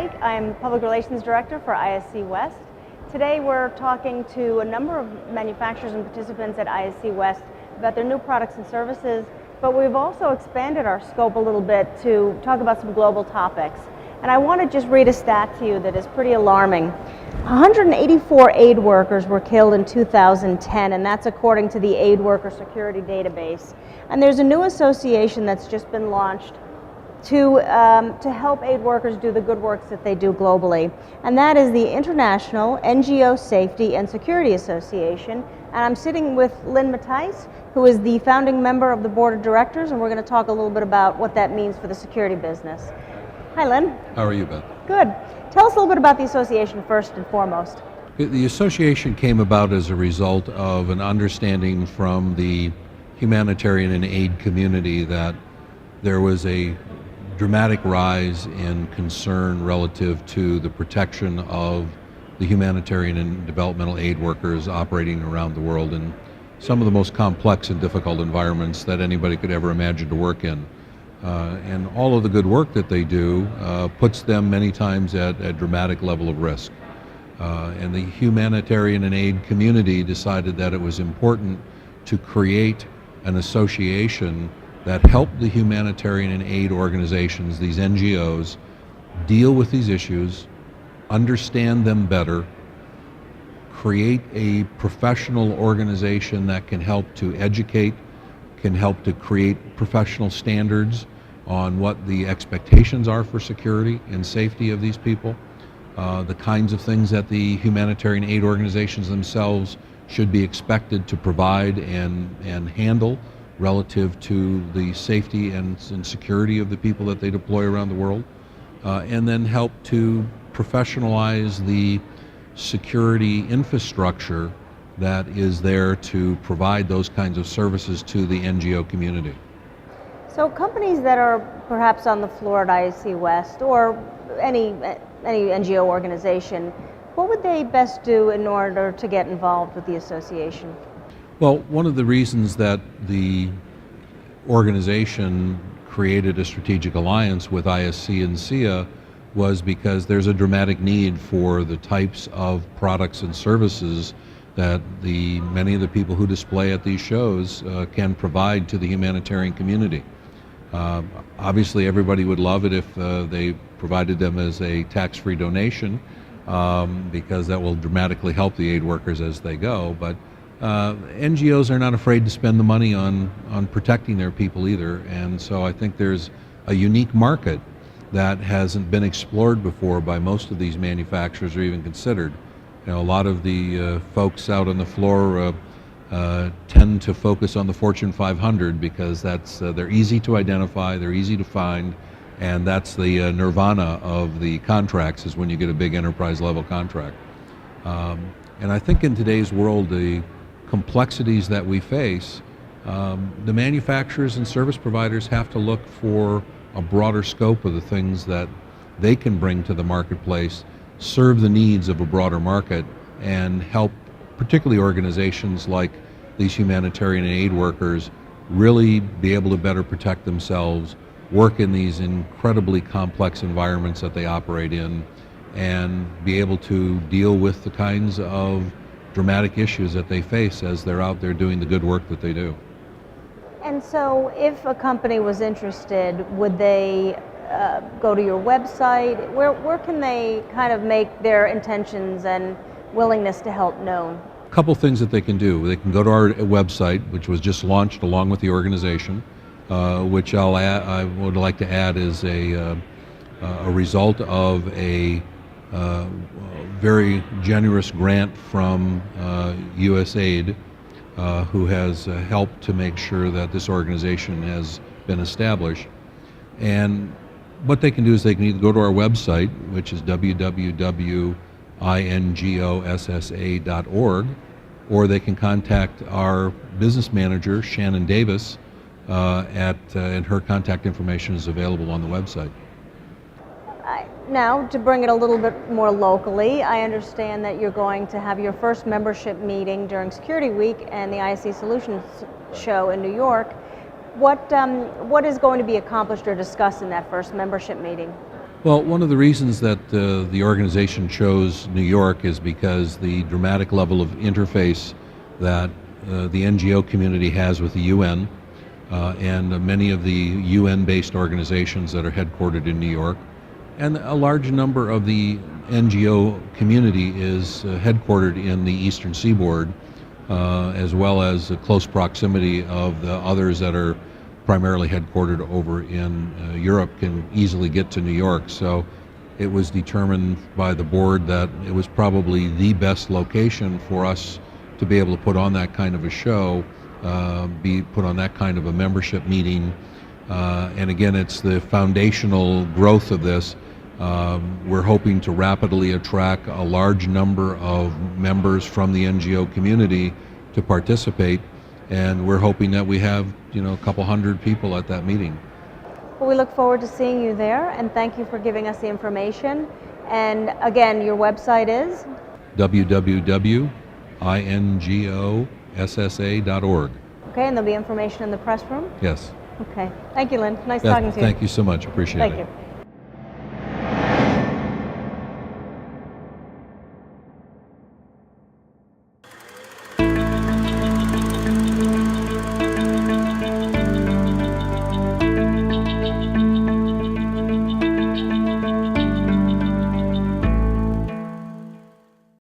Pike. I'm Public Relations Director for ISC West. Today we're talking to a number of manufacturers and participants at ISC West about their new products and services, but we've also expanded our scope a little bit to talk about some global topics. And I want to just read a stat to you that is pretty alarming. 184 aid workers were killed in 2010, and that's according to the Aid Worker Security Database. And there's a new association that's just been launched to help aid workers do the good works that they do globally. And that is the International NGO Safety and Security Association. And I'm sitting with Lynn Mattice, who is the founding member of the board of directors, and we're going to talk a little bit about what that means for the security business. Hi, Lynn. How are you, Beth? Good. Tell us a little bit about the association first and foremost. The association came about as a result of an understanding from the humanitarian and aid community that there was a dramatic rise in concern relative to the protection of the humanitarian and developmental aid workers operating around the world in some of the most complex and difficult environments that anybody could ever imagine to work in. And all of the good work that they do puts them many times at a dramatic level of risk. And the humanitarian and aid community decided that it was important to create an association that helped the humanitarian and aid organizations, these NGOs, deal with these issues, understand them better, create a professional organization that can help to educate, can help to create professional standards on what the expectations are for security and safety of these people, the kinds of things that the humanitarian aid organizations themselves should be expected to provide and handle relative to the safety and security of the people that they deploy around the world, and then help to professionalize the security infrastructure that is there to provide those kinds of services to the NGO community. So companies that are perhaps on the floor at ISC West or any NGO organization, what would they best do in order to get involved with the association? Well, one of the reasons that the organization created a strategic alliance with ISC and SIA was because there's a dramatic need for the types of products and services that many of the people who display at these shows can provide to the humanitarian community. Obviously, everybody would love it if they provided them as a tax-free donation, because that will dramatically help the aid workers as they go. But NGOs are not afraid to spend the money on protecting their people either, and so I think there's a unique market that hasn't been explored before by most of these manufacturers or even considered. You know, a lot of the folks out on the floor tend to focus on the Fortune 500 because they're easy to identify, they're easy to find, and that's the nirvana of the contracts, is when you get a big enterprise level contract. And I think in today's world, the complexities that we face, the manufacturers and service providers have to look for a broader scope of the things that they can bring to the marketplace, serve the needs of a broader market, and help particularly organizations like these humanitarian and aid workers really be able to better protect themselves, work in these incredibly complex environments that they operate in, and be able to deal with the kinds of dramatic issues that they face as they're out there doing the good work that they do. And so if a company was interested, would they go to your website? Where can they kind of make their intentions and willingness to help known? A couple things that they can do. They can go to our website, which was just launched along with the organization, which I would like to add is a result of a very generous grant from USAID, who has helped to make sure that this organization has been established. And what they can do is they can either go to our website, which is www.ingossa.org, or they can contact our business manager, Shannon Davis, and her contact information is available on the website. Now, to bring it a little bit more locally, I understand that you're going to have your first membership meeting during Security Week and the ISC Solutions Show in New York. What is going to be accomplished or discussed in that first membership meeting? Well, one of the reasons that the organization chose New York is because the dramatic level of interface that the NGO community has with the UN and many of the UN-based organizations that are headquartered in New York. And a large number of the NGO community is headquartered in the Eastern Seaboard, as well as a close proximity of the others that are primarily headquartered over in Europe can easily get to New York. So it was determined by the board that it was probably the best location for us to be able to put on that kind of a show, put on that kind of a membership meeting. And again, it's the foundational growth of this. We're hoping to rapidly attract a large number of members from the NGO community to participate, and we're hoping that we have, a couple hundred people at that meeting. Well, we look forward to seeing you there, and thank you for giving us the information. And again, your website is? www.ingossa.org. Okay, and there'll be information in the press room? Yes. Okay. Thank you, Lynn. Nice Beth, talking to you. thank you so much. Appreciate it. Thank you.